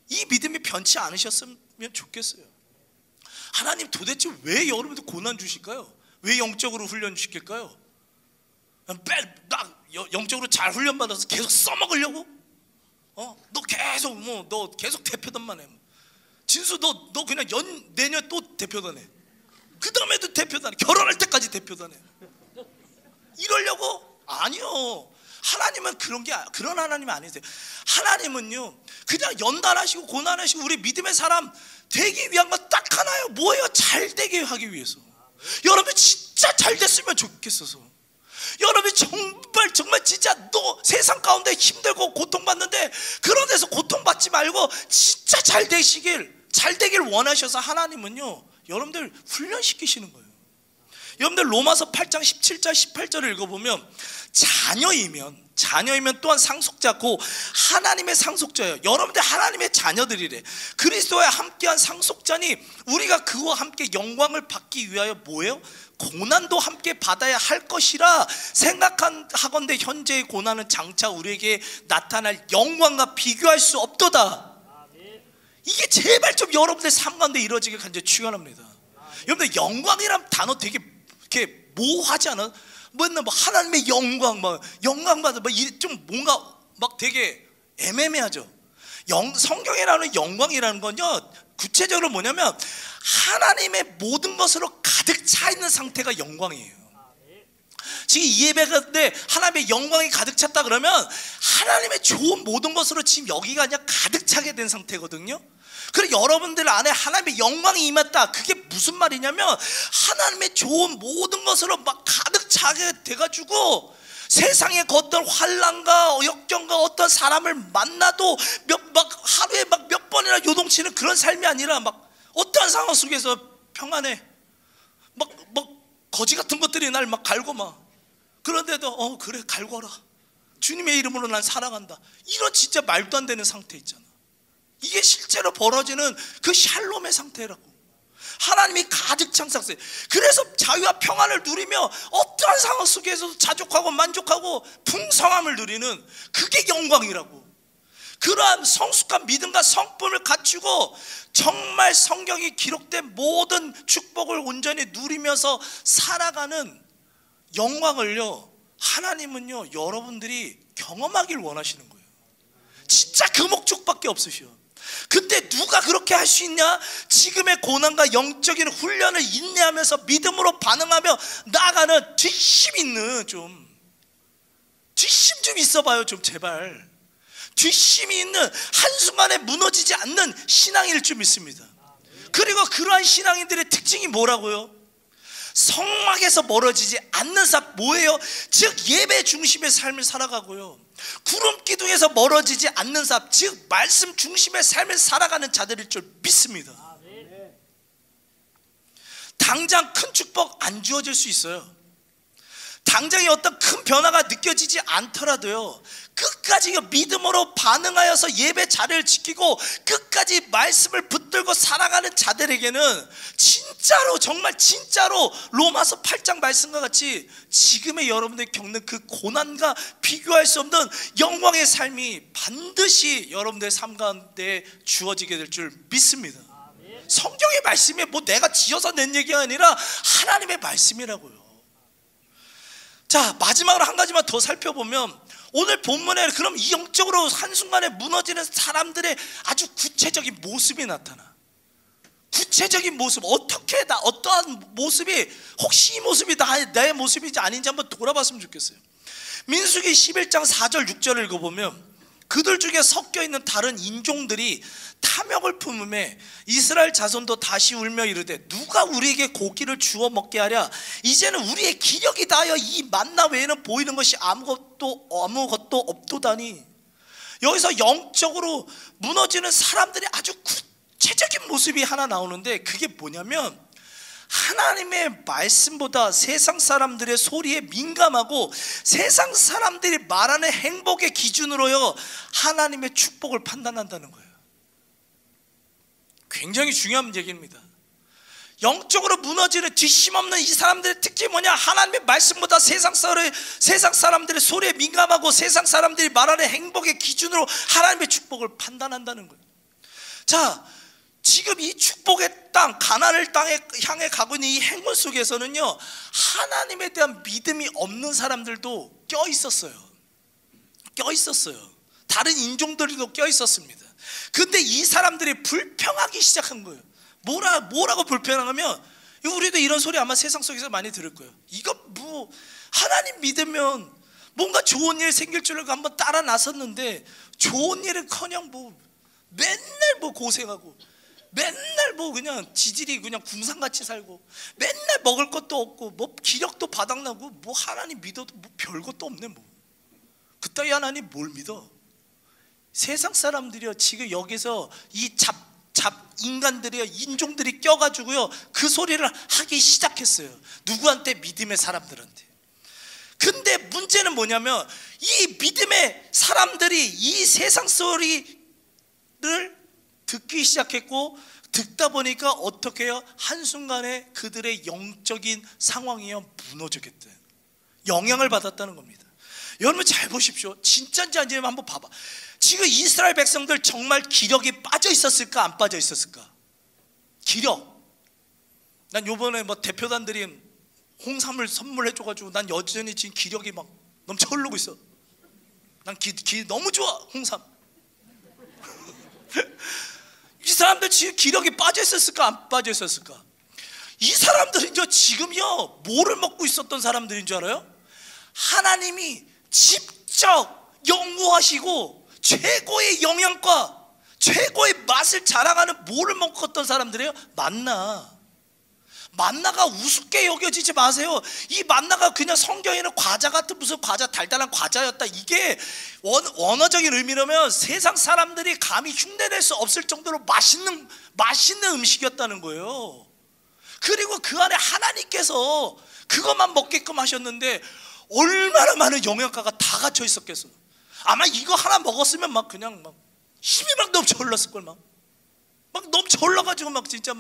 이 믿음이 변치 않으셨으면 좋겠어요. 하나님 도대체 왜 여러분들 고난 주실까요? 왜 영적으로 훈련 시킬까요? 영적으로 잘 훈련 받아서 계속 써먹으려고? 너 계속 너 계속 대표단만 해. 진수 너 그냥 내년 또 대표단 해. 그 다음에도 대표단 해. 결혼할 때까지 대표단 해. 이러려고? 아니요. 하나님은 그런 하나님이 아니세요. 하나님은요 그냥 연단하시고 고난하시고 우리 믿음의 사람 되기 위한 건 딱 하나예요. 뭐예요? 잘 되게 하기 위해서. 여러분 진짜 잘 됐으면 좋겠어서. 여러분 정말 진짜 너 세상 가운데 힘들고 고통받는데 그런 데서 고통받지 말고 진짜 잘 되길 원하셔서 하나님은요 여러분들 훈련시키시는 거예요. 여러분들 로마서 8장 17절 18절을 읽어보면 자녀이면 자녀이면 또한 상속자고 하나님의 상속자예요. 여러분들 하나님의 자녀들이래. 그리스도와 함께한 상속자니 우리가 그와 함께 영광을 받기 위하여 뭐예요? 고난도 함께 받아야 할 것이라 생각하건대 현재의 고난은 장차 우리에게 나타날 영광과 비교할 수 없도다. 이게 제발 좀 여러분들 삶 가운데 이루어지길 간절히 축원합니다. 여러분들 영광이란 단어 되게 이렇게 모호하지 않아? 맨날 뭐 하나님의 영광, 막 영광 받아, 좀 뭔가 막 되게 애매하죠. 성경에 나오는 영광이라는 건요, 구체적으로 뭐냐면 하나님의 모든 것으로 가득 차 있는 상태가 영광이에요. 지금 이 예배가 때 하나님의 영광이 가득 찼다 그러면 하나님의 좋은 모든 것으로 지금 여기가 그냥 가득 차게 된 상태거든요. 그리고 여러분들 안에 하나님의 영광이 임했다. 그게 무슨 말이냐면 하나님의 좋은 모든 것으로 막 가득 차게 돼가지고 세상의 어떤 환난과 역경과 어떤 사람을 만나도 막 하루에 막 몇 번이나 요동치는 그런 삶이 아니라 막 어떠한 상황 속에서 평안해. 막 거지 같은 것들이 날 막 갈고 막 그런데도 그래 갈거라. 주님의 이름으로 난 살아간다. 이런 진짜 말도 안 되는 상태 있잖아. 이게 실제로 벌어지는 그 샬롬의 상태라고. 하나님이 가득 찬 상태. 그래서 자유와 평안을 누리며 어떠한 상황 속에서도 자족하고 만족하고 풍성함을 누리는 그게 영광이라고. 그러한 성숙한 믿음과 성품을 갖추고 정말 성경이 기록된 모든 축복을 온전히 누리면서 살아가는 영광을요, 하나님은요 여러분들이 경험하길 원하시는 거예요. 진짜 그 목적밖에 없으셔. 근데 누가 그렇게 할 수 있냐? 지금의 고난과 영적인 훈련을 인내하면서 믿음으로 반응하며 나아가는 뒷심 있는 뒷심 좀 있어봐요. 좀 제발 뒷심이 있는 한순간에 무너지지 않는 신앙일 줄 믿습니다. 그리고 그러한 신앙인들의 특징이 뭐라고요? 성막에서 멀어지지 않는 삶. 뭐예요? 즉 예배 중심의 삶을 살아가고요, 구름 기둥에서 멀어지지 않는 삶, 즉 말씀 중심의 삶을 살아가는 자들일 줄 믿습니다. 당장 큰 축복 안 주어질 수 있어요. 당장에 어떤 큰 변화가 느껴지지 않더라도요, 끝까지 믿음으로 반응하여서 예배 자리를 지키고 끝까지 말씀을 붙들고 살아가는 자들에게는 진짜로, 정말 진짜로 로마서 8장 말씀과 같이 지금의 여러분들이 겪는 그 고난과 비교할 수 없는 영광의 삶이 반드시 여러분들의 삶 가운데 주어지게 될 줄 믿습니다. 성경의 말씀이 뭐 내가 지어서 낸 얘기가 아니라 하나님의 말씀이라고요. 자, 마지막으로 한 가지만 더 살펴보면 오늘 본문에 그럼 이 영적으로 한순간에 무너지는 사람들의 아주 구체적인 모습이 나타나. 구체적인 모습, 어떠한 모습이, 혹시 이 모습이 나의 모습인지 아닌지 한번 돌아봤으면 좋겠어요. 민수기 11장 4절 6절을 읽어보면 그들 중에 섞여 있는 다른 인종들이 탐욕을 품음에 이스라엘 자손도 다시 울며 이르되 누가 우리에게 고기를 주워 먹게 하랴? 이제는 우리의 기력이 다하여 이 만나 외에는 보이는 것이 아무것도 없도다니. 여기서 영적으로 무너지는 사람들의 아주 구체적인 모습이 하나 나오는데 그게 뭐냐면 하나님의 말씀보다 세상 사람들의 소리에 민감하고 세상 사람들이 말하는 행복의 기준으로요 하나님의 축복을 판단한다는 거예요. 굉장히 중요한 얘기입니다. 영적으로 무너지는 뒷심 없는 이 사람들의 특징이 뭐냐? 하나님의 말씀보다 세상 사람들의 소리에 민감하고 세상 사람들이 말하는 행복의 기준으로 하나님의 축복을 판단한다는 거예요. 자, 지금 이 축복의 땅, 가나안을 땅에 향해 가고 있는 이 행군 속에서는요 하나님에 대한 믿음이 없는 사람들도 껴있었어요. 다른 인종들도 껴있었습니다. 근데 이 사람들이 불평하기 시작한 거예요. 뭐라고 불평하면, 우리도 이런 소리 아마 세상 속에서 많이 들을 거예요. 이거 뭐 하나님 믿으면 뭔가 좋은 일 생길 줄 알고 한번 따라 나섰는데 좋은 일은커녕 뭐 맨날 뭐 고생하고 맨날 뭐 그냥 지질이 그냥 궁상같이 살고 맨날 먹을 것도 없고 뭐 기력도 바닥나고 뭐 하나님 믿어도 뭐 별것도 없네. 뭐 그따위 하나님 뭘 믿어? 세상 사람들이요 지금 여기서 이 인간들이요 인종들이 껴가지고요 그 소리를 하기 시작했어요. 누구한테? 믿음의 사람들한테. 근데 문제는 뭐냐면 이 믿음의 사람들이 이 세상 소리를 듣기 시작했고, 듣다 보니까 어떻게 해요? 한순간에 그들의 영적인 상황이 무너지겠대. 영향을 받았다는 겁니다. 여러분 잘 보십시오. 진짜인지 아닌지 한번 봐봐. 지금 이스라엘 백성들 정말 기력이 빠져 있었을까, 안 빠져 있었을까? 기력. 난 요번에 뭐 대표단들이 홍삼을 선물해줘가지고 난 여전히 지금 기력이 막 넘쳐 흐르고 있어. 난 기 너무 좋아, 홍삼. 이 사람들 지금 기력이 빠져 있었을까, 안 빠져 있었을까? 이 사람들은요 지금요 뭐를 먹고 있었던 사람들인 줄 알아요? 하나님이 직접 연구하시고 최고의 영양과 최고의 맛을 자랑하는 뭐를 먹었던 사람들이에요? 만나가 우습게 여겨지지 마세요. 이 만나가 그냥 성경에는 과자 같은 무슨 과자, 달달한 과자였다. 이게 원어적인 의미라면 세상 사람들이 감히 흉내낼 수 없을 정도로 맛있는 음식이었다는 거예요. 그리고 그 안에 하나님께서 그것만 먹게끔 하셨는데 얼마나 많은 영양가가 다 갇혀 있었겠어. 아마 이거 하나 먹었으면 막 그냥 막 힘이 막 넘쳐 흘렀을 걸. 막 넘쳐 흘러가지고 막 진짜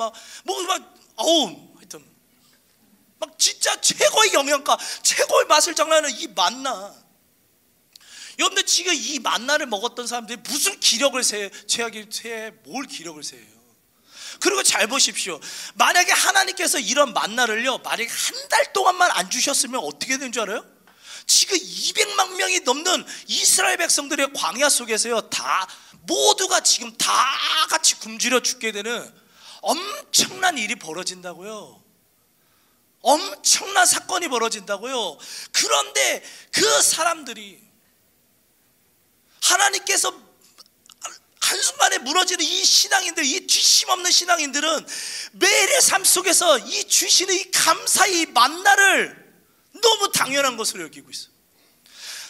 하여튼 막 진짜 최고의 영양가, 최고의 맛을 장난하는 이 만나. 여러분들 지금 이 만나를 먹었던 사람들이 무슨 기력을 뭘 기력을 세요? 그리고 잘 보십시오. 만약에 하나님께서 이런 만나를요 만약에 한 달 동안만 안 주셨으면 어떻게 된 줄 알아요? 지금 200만 명이 넘는 이스라엘 백성들의 광야 속에서요 모두가 지금 다 같이 굶주려 죽게 되는 엄청난 일이 벌어진다고요. 엄청난 사건이 벌어진다고요. 그런데 그 사람들이 하나님께서 한순간에 무너지는 이 신앙인들, 이 뒷심 없는 신앙인들은 매일의 삶 속에서 이 주시는 이 감사의 만나를 너무 당연한 것으로 여기고 있어요.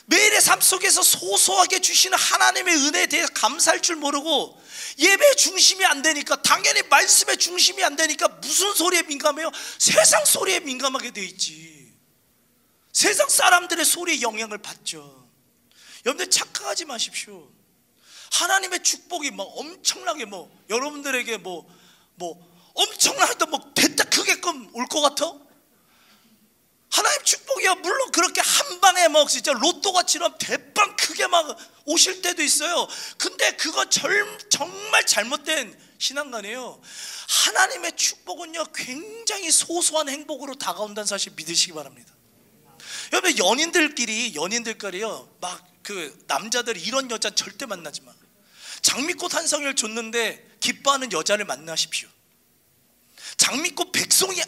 매일의 삶 속에서 소소하게 주시는 하나님의 은혜에 대해 감사할 줄 모르고 예배 중심이 안 되니까, 당연히 말씀의 중심이 안 되니까 무슨 소리에 민감해요? 세상 소리에 민감하게 돼 있지. 세상 사람들의 소리에 영향을 받죠. 여러분들 착각하지 마십시오. 하나님의 축복이 막 엄청나게 여러분들에게 엄청나게 됐다 크게끔 올 것 같아? 하나님 축복이야 물론 그렇게 한 방에 진짜 로또같이럼 대빵 크게 막 오실 때도 있어요. 근데 그건 정말 잘못된 신앙관이에요. 하나님의 축복은요 굉장히 소소한 행복으로 다가온다는 사실 믿으시기 바랍니다. 여러분 연인들끼리요 막 남자들 이런 여자 절대 만나지 마. 장미꽃 한 송이를 줬는데 기뻐하는 여자를 만나십시오. 장미꽃 백송이에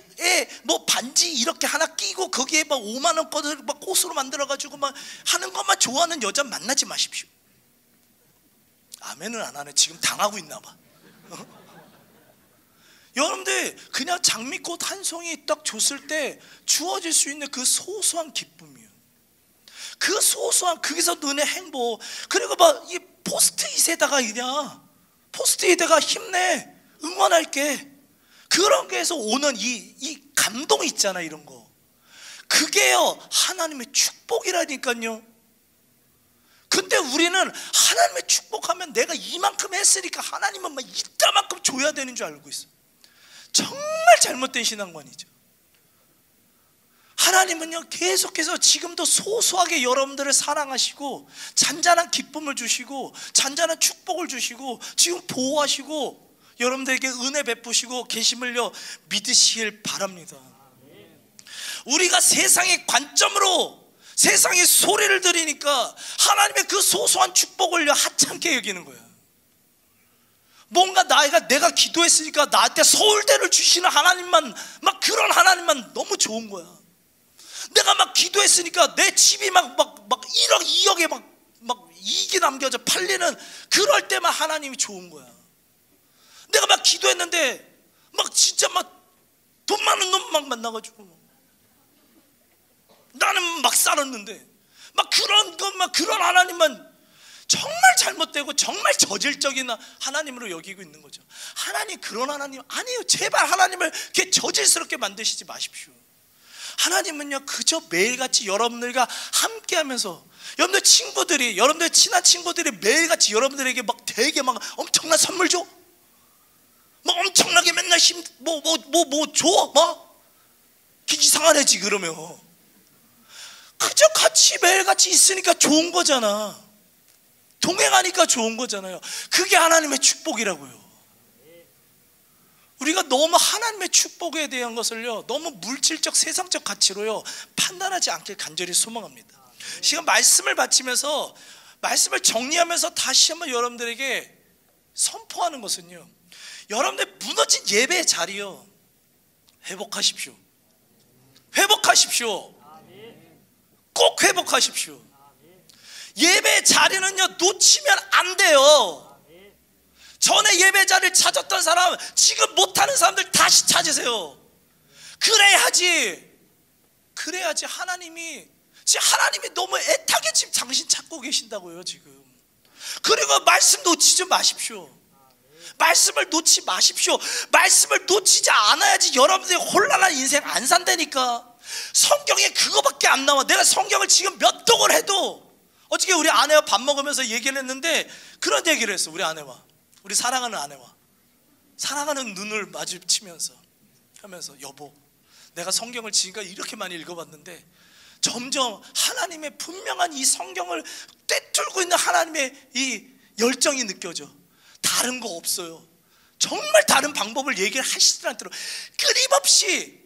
반지 이렇게 하나 끼고 거기에 5만 원 거를 꽃으로 만들어가지고 하는 것만 좋아하는 여자 만나지 마십시오. 아멘은 안 하네. 지금 당하고 있나 봐. 여러분들 그냥 장미꽃 한 송이 딱 줬을 때 주어질 수 있는 그 소소한 기쁨이에요. 그 소소한 거기서 너네 행복. 그리고 이 포스트잇에다가 포스트잇에다가 힘내, 응원할게, 그런 게에서 오는 이 감동이 있잖아. 이런 거 그게요 하나님의 축복이라니까요. 근데 우리는 하나님의 축복하면 내가 이만큼 했으니까 하나님은 이따만큼 줘야 되는 줄 알고 있어. 정말 잘못된 신앙관이죠. 하나님은요 계속해서 지금도 소소하게 여러분들을 사랑하시고 잔잔한 기쁨을 주시고 잔잔한 축복을 주시고 지금 보호하시고 여러분들에게 은혜 베푸시고 계심을요 믿으시길 바랍니다. 우리가 세상의 관점으로 세상의 소리를 들으니까 하나님의 그 소소한 축복을요 하찮게 여기는 거예요. 뭔가 내가 기도했으니까 나한테 서울대를 주시는 하나님만 그런 하나님만 너무 좋은 거야. 내가 기도했으니까 내 집이 1억 2억에 이익이 남겨져 팔리는 그럴 때만 하나님이 좋은 거야. 내가 기도했는데 진짜 돈 많은 놈 만나가지고 나는 살았는데 그런 하나님만 정말 잘못되고 정말 저질적인 하나님으로 여기고 있는 거죠. 하나님 그런 하나님 아니에요. 제발 하나님을 이렇게 저질스럽게 만드시지 마십시오. 하나님은요 그저 매일같이 여러분들과 함께하면서 여러분들 친구들이, 여러분들 친한 친구들이 매일같이 여러분들에게 막 되게 막 엄청난 선물 줘, 막 엄청나게 맨날 뭐 줘, 막 이상한 애지 그러면. 그저 같이 매일같이 있으니까 좋은 거잖아. 동행하니까 좋은 거잖아요. 그게 하나님의 축복이라고요. 우리가 너무 하나님의 축복에 대한 것을요 너무 물질적 세상적 가치로요 판단하지 않길 간절히 소망합니다. 지금 말씀을 바치면서 말씀을 정리하면서 다시 한번 여러분들에게 선포하는 것은요, 여러분들 무너진 예배의 자리요 회복하십시오. 회복하십시오. 꼭 회복하십시오. 예배의 자리는요 놓치면 안 돼요. 전에 예배 자리를 찾았던 사람 지금 못하는 사람들 다시 찾으세요. 그래야지 하나님이 너무 애타게 지금 당신 찾고 계신다고요 지금. 그리고 말씀 놓치지 마십시오. 말씀을 놓지 마십시오. 말씀을 놓치지 않아야지 여러분들이 혼란한 인생 안 산다니까. 성경에 그거밖에 안 나와. 내가 성경을 지금 몇 독을 해도, 어저께 우리 아내와 밥 먹으면서 얘기를 했는데 그런 얘기를 했어. 우리 아내와, 우리 사랑하는 아내와 사랑하는 눈을 마주치면서 하면서, 여보 내가 성경을 지금까지 이렇게 많이 읽어봤는데 점점 하나님의 분명한 이 성경을 꿰뚫고 있는 하나님의 이 열정이 느껴져. 다른 거 없어요. 정말 다른 방법을 얘기를 하시지 않도록 끊임없이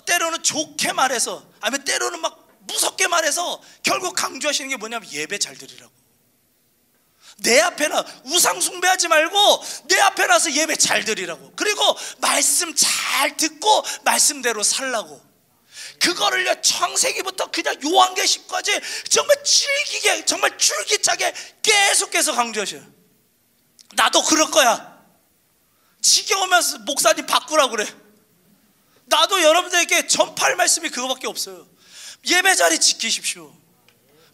때로는 좋게 말해서, 아니면 때로는 막 무섭게 말해서 결국 강조하시는 게 뭐냐면 예배 잘 드리라고. 내 앞에 나 우상 숭배하지 말고 내 앞에 나서 예배 잘 드리라고. 그리고 말씀 잘 듣고 말씀대로 살라고. 그거를요 창세기부터 그냥 요한계시까지 정말 질기게, 정말 줄기차게 계속해서 강조하셔요. 나도 그럴 거야. 지겨우면 목사님 바꾸라고 그래. 나도 여러분들에게 전파할 말씀이 그거밖에 없어요. 예배 자리 지키십시오.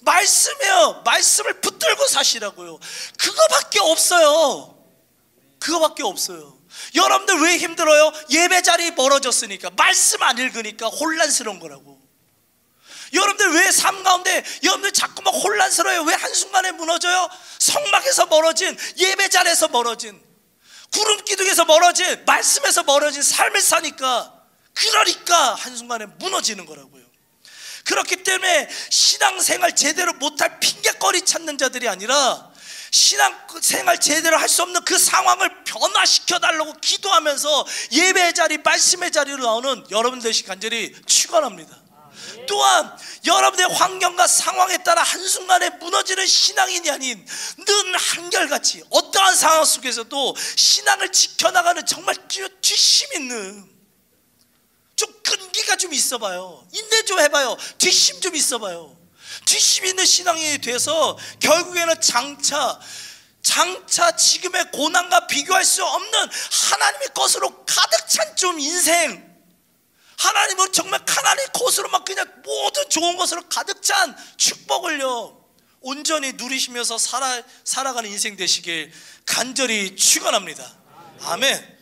말씀이요, 말씀을 붙들고 사시라고요. 그거밖에 없어요. 그거밖에 없어요. 여러분들 왜 힘들어요? 예배 자리 멀어졌으니까, 말씀 안 읽으니까 혼란스러운 거라고. 여러분들 왜 삶 가운데 여러분들 자꾸만 혼란스러워요? 왜 한순간에 무너져요? 성막에서 멀어진, 예배 자리에서 멀어진, 구름 기둥에서 멀어진, 말씀에서 멀어진 삶을 사니까, 그러니까 한순간에 무너지는 거라고요. 그렇기 때문에 신앙생활 제대로 못할 핑계거리 찾는 자들이 아니라 신앙생활 제대로 할 수 없는 그 상황을 변화시켜 달라고 기도하면서 예배의 자리, 말씀의 자리로 나오는 여러분들 되시 간절히 축원합니다. 또한 여러분의 환경과 상황에 따라 한순간에 무너지는 신앙인이 아닌 늘 한결같이 어떠한 상황 속에서도 신앙을 지켜나가는 정말 뒷심 있는, 좀 끈기가 좀 있어봐요. 인내 좀 해봐요. 뒷심 좀 있어봐요. 뒷심 있는 신앙인이 돼서 결국에는 장차 지금의 고난과 비교할 수 없는 하나님의 것으로 가득 찬 좀 인생, 하나님은 정말 하나님의 것으로 막 그냥 모든 좋은 것으로 가득 찬 축복을요 온전히 누리시면서 살아가는 인생 되시길 간절히 축원합니다. 아멘.